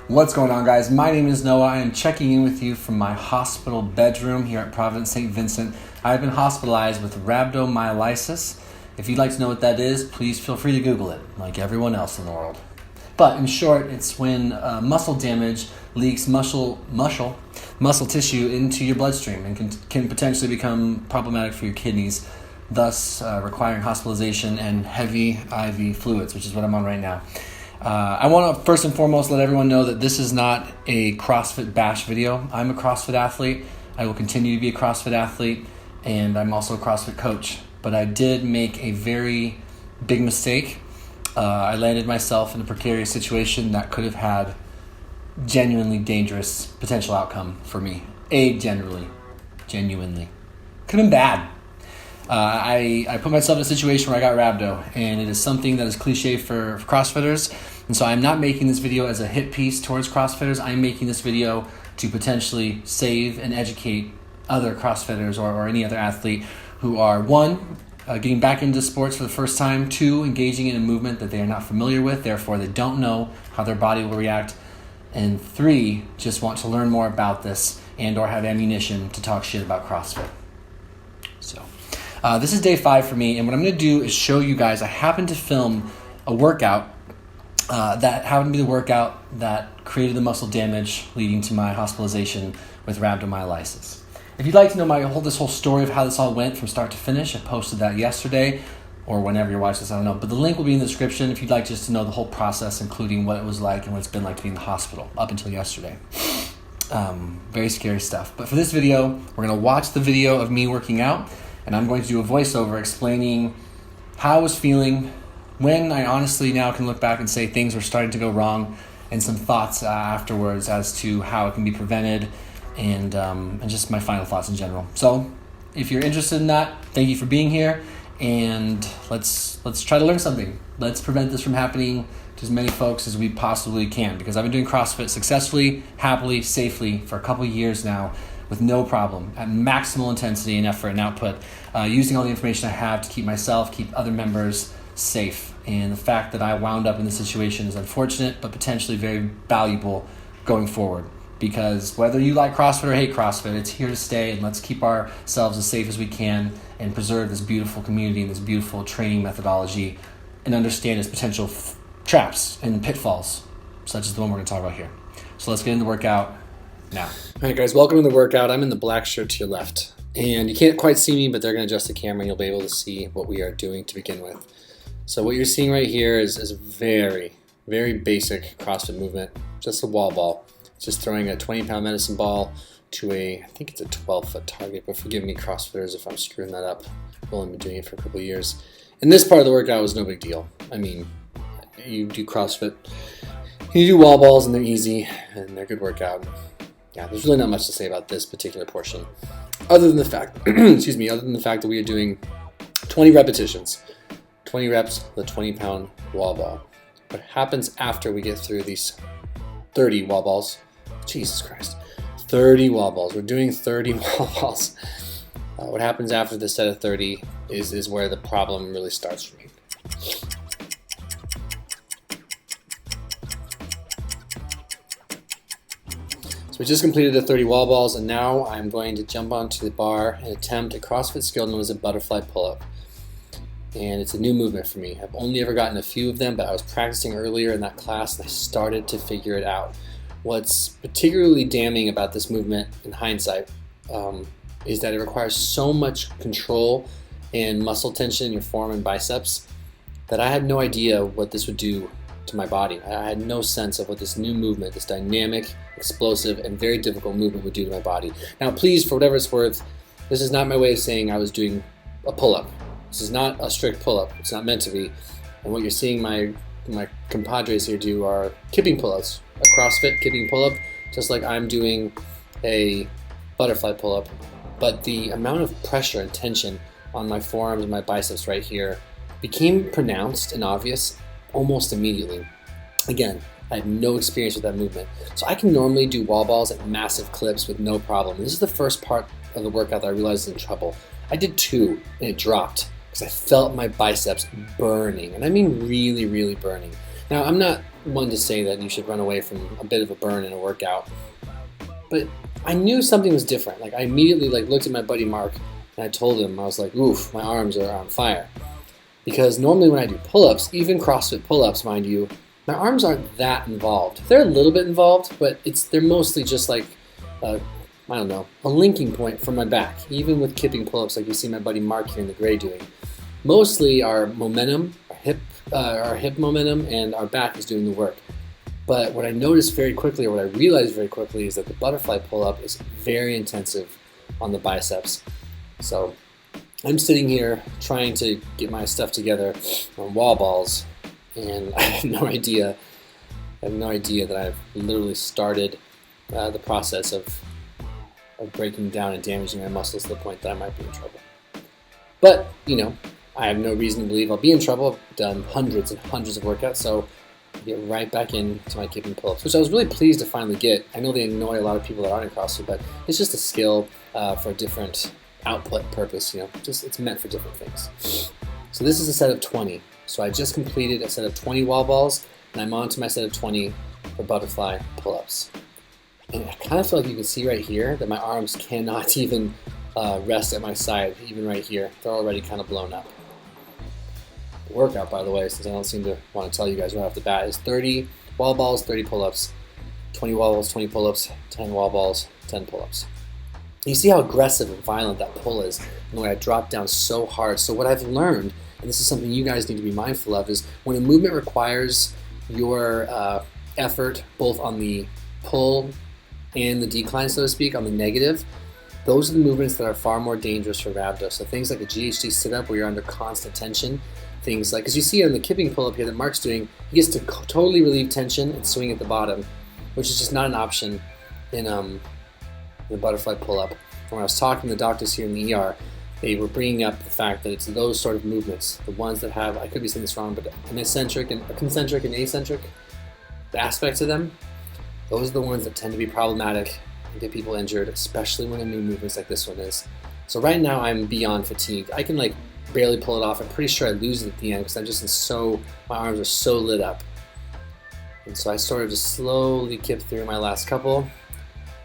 What's going on, guys? My name is Noah. I am checking in with you from my hospital bedroom here at Providence St. Vincent. I've been hospitalized with rhabdomyolysis. If you'd like to know what that is, please feel free to Google it, like everyone else in the world. But in short, it's when muscle damage leaks muscle tissue into your bloodstream and can potentially become problematic for your kidneys, thus requiring hospitalization and heavy IV fluids, which is what I'm on right now. I want to first and foremost let everyone know that this is not a CrossFit bash video. I'm a CrossFit athlete. I will continue to be a CrossFit athlete, and I'm also a CrossFit coach. But I did make a very big mistake. I landed myself in a precarious situation that could have had genuinely dangerous potential outcome for me. Genuinely. Could have been bad. I put myself in a situation where I got rhabdo, and it is something that is cliche for CrossFitters, and so I'm not making this video as a hit piece towards CrossFitters. I'm making this video to potentially save and educate other CrossFitters or any other athlete who are, one, getting back into sports for the first time, two, engaging in a movement that they are not familiar with, therefore they don't know how their body will react, and three, just want to learn more about this and or have ammunition to talk shit about CrossFit. So this is day 5 for me, and what I'm going to do is show you guys, I happened to film a workout that happened to be the workout that created the muscle damage leading to my hospitalization with rhabdomyolysis. If you'd like to know this whole story of how this all went from start to finish, I posted that yesterday, or whenever you're watching this, I don't know, but the link will be in the description if you'd like just to know the whole process, including what it was like and what it's been like to be in the hospital up until yesterday. Very scary stuff. But for this video, we're going to watch the video of me working out, and I'm going to do a voiceover explaining how I was feeling, when I honestly now can look back and say things were starting to go wrong, and some thoughts afterwards as to how it can be prevented, and just my final thoughts in general. So if you're interested in that, thank you for being here, and let's try to learn something. Let's prevent this from happening to as many folks as we possibly can, because I've been doing CrossFit successfully, happily, safely for a couple years now with no problem, at maximal intensity and effort and output, using all the information I have to keep myself, keep other members safe. And the fact that I wound up in this situation is unfortunate, but potentially very valuable going forward. Because whether you like CrossFit or hate CrossFit, it's here to stay, and let's keep ourselves as safe as we can and preserve this beautiful community and this beautiful training methodology and understand its potential traps and pitfalls, such as the one we're going to talk about here. So let's get into the workout now. All right, guys, welcome to the workout. I'm in the black shirt to your left, and you can't quite see me, but they're going to adjust the camera and you'll be able to see what we are doing to begin with. So what you're seeing right here is a very, very basic CrossFit movement, just a wall ball. Just throwing a 20-pound medicine ball to I think it's a 12-foot target, but forgive me, CrossFitters, if I'm screwing that up. I've only been doing it for a couple of years. And this part of the workout was no big deal. I mean, you do CrossFit, you do wall balls, and they're easy, and they're a good workout. Yeah, there's really not much to say about this particular portion, other than the fact, other than the fact that we are doing 20 repetitions, 20 reps with a 20-pound wall ball. What happens after we get through these 30 wall balls? Jesus Christ, 30 wall balls. We're doing 30 wall balls. What happens after the set of 30 is where the problem really starts for me. So we just completed the 30 wall balls, and now I'm going to jump onto the bar and attempt a CrossFit skill known as a butterfly pull-up. And it's a new movement for me. I've only ever gotten a few of them, but I was practicing earlier in that class and I started to figure it out. What's particularly damning about this movement in hindsight is that it requires so much control and muscle tension in your forearm and biceps that I had no idea what this would do to my body. I had no sense of what this new movement, this dynamic, explosive, and very difficult movement would do to my body. Now please, for whatever it's worth, this is not my way of saying I was doing a pull-up. This is not a strict pull-up. It's not meant to be. And what you're seeing my compadres here do are kipping pull-ups, a CrossFit kipping pull-up, just like I'm doing a butterfly pull-up. But the amount of pressure and tension on my forearms and my biceps right here became pronounced and obvious almost immediately. Again, I have no experience with that movement. So I can normally do wall balls at massive clips with no problem. This is the first part of the workout that I realized I was in trouble. I did 2 and it dropped because I felt my biceps burning, and I mean really, really burning. Now, I'm not one to say that you should run away from a bit of a burn in a workout, but I knew something was different. Like I immediately looked at my buddy Mark and I told him, I was like, oof, my arms are on fire. Because normally when I do pull-ups, even CrossFit pull-ups, mind you, my arms aren't that involved. They're a little bit involved, but they're mostly just like, I don't know, a linking point for my back. Even with kipping pull-ups like you see my buddy Mark here in the gray doing. Mostly our momentum, our hip momentum, and our back is doing the work. But what I noticed very quickly, or what I realized very quickly, is that the butterfly pull-up is very intensive on the biceps. So I'm sitting here trying to get my stuff together on wall balls, and I have no idea that I've literally started the process of breaking down and damaging my muscles to the point that I might be in trouble. But, I have no reason to believe I'll be in trouble. I've done hundreds and hundreds of workouts, so I get right back into my kipping pull-ups, which I was really pleased to finally get. I know they annoy a lot of people that aren't in CrossFit, but it's just a skill for a different output purpose, it's meant for different things. So this is a set of 20. So I just completed a set of 20 wall balls, and I'm on to my set of 20 for butterfly pull-ups. And I kind of feel like you can see right here that my arms cannot even rest at my side, even right here. They're already kind of blown up. The workout, by the way, since I don't seem to want to tell you guys right off the bat, is 30 wall balls, 30 pull-ups, 20 wall balls, 20 pull-ups, 10 wall balls, 10 pull-ups. You see how aggressive and violent that pull is, and the way I drop down so hard. So what I've learned, and this is something you guys need to be mindful of, is when a movement requires your effort both on the pull and the decline, so to speak, on the negative, those are the movements that are far more dangerous for rhabdo. So things like a GHD sit-up where you're under constant tension, things like, as you see on the kipping pull-up here that Mark's doing, he gets to totally relieve tension and swing at the bottom, which is just not an option in the butterfly pull-up. When I was talking to the doctors here in the ER, they were bringing up the fact that it's those sort of movements, the ones that have, I could be saying this wrong, but an eccentric and a concentric and eccentric aspects of them, those are the ones that tend to be problematic and get people injured, especially when a new movement's like this one is. So right now I'm beyond fatigued. I can barely pull it off. I'm pretty sure I lose it at the end because I'm just my arms are so lit up. And so I sort of just slowly kip through my last couple.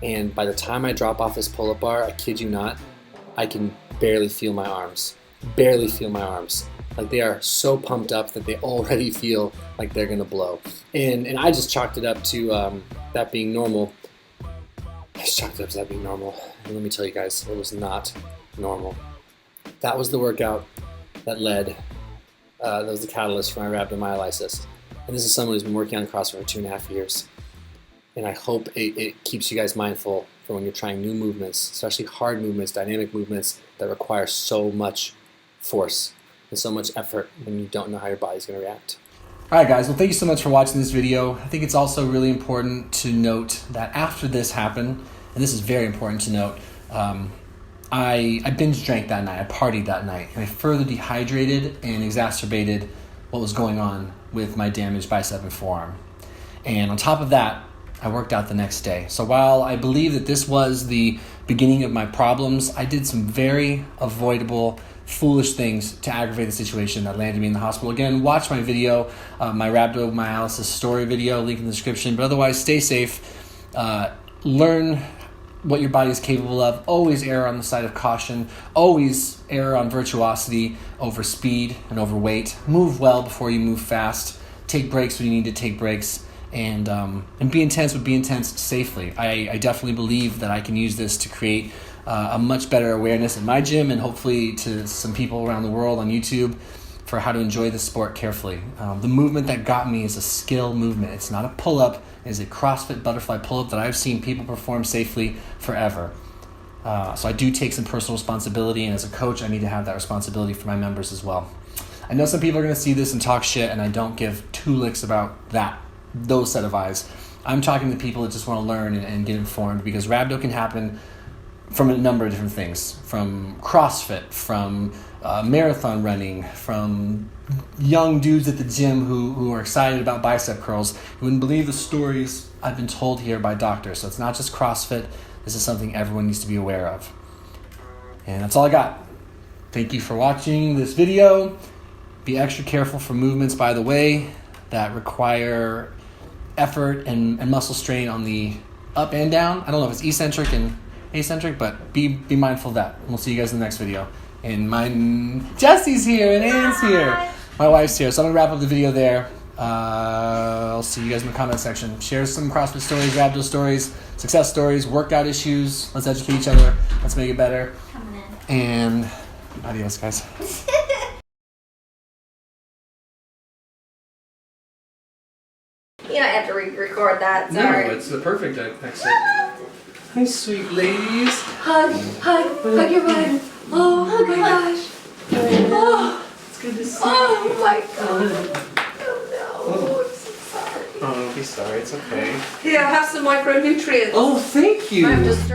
And by the time I drop off this pull-up bar, I kid you not, I can barely feel my arms. Barely feel my arms. Like they are so pumped up that they already feel like they're gonna blow. And I just chalked it up to that being normal. I just chalked it up to that being normal. And let me tell you guys, it was not normal. That was the workout that led, that was the catalyst for my rhabdomyolysis. And this is someone who's been working on CrossFit for 2.5 years. And I hope it keeps you guys mindful for when you're trying new movements, especially hard movements, dynamic movements that require so much force and so much effort when you don't know how your body's going to react. All right, guys. Well, thank you so much for watching this video. I think it's also really important to note that after this happened, and this is very important to note, I binge drank that night. I partied that night, and I further dehydrated and exacerbated what was going on with my damaged bicep and forearm. And on top of that, I worked out the next day. So while I believe that this was the beginning of my problems, I did some very avoidable, foolish things to aggravate the situation that landed me in the hospital. Again, watch my video, my rhabdomyolysis story video, link in the description. But otherwise, stay safe. Learn what your body is capable of. Always err on the side of caution. Always err on virtuosity over speed and over weight. Move well before you move fast. Take breaks when you need to take breaks. And be intense, but be intense safely. I definitely believe that I can use this to create a much better awareness in my gym and hopefully to some people around the world on YouTube for how to enjoy the sport carefully. The movement that got me is a skill movement. It's not a pull-up. It's a CrossFit butterfly pull-up that I've seen people perform safely forever. So I do take some personal responsibility, and as a coach, I need to have that responsibility for my members as well. I know some people are going to see this and talk shit, and I don't give two licks about those set of eyes. I'm talking to people that just want to learn and get informed, because rhabdo can happen from a number of different things, from CrossFit, from marathon running, from young dudes at the gym who are excited about bicep curls. You wouldn't believe the stories I've been told here by doctors. So it's not just CrossFit. This is something everyone needs to be aware of. And that's all I got. Thank you for watching this video. Be extra careful for movements, by the way. that require effort and muscle strain on the up and down. I don't know if it's eccentric and eccentric, but be mindful of that. And we'll see you guys in the next video. And Jesse's here and Anne's here. My wife's here, so I'm gonna wrap up the video there. I'll see you guys in the comment section. Share some CrossFit stories, rhabdo stories, success stories, workout issues. Let's educate each other. Let's make it better. Coming in. And adios, guys. You don't have to record that, sorry. No, it's the perfect exit. Hi, sweet ladies. Hug your bud. Oh my gosh. Oh, It's good to see oh my god. Oh no, I'm so sorry. Oh, don't be sorry. It's okay. Here, have some micronutrients. Oh, thank you. I'm just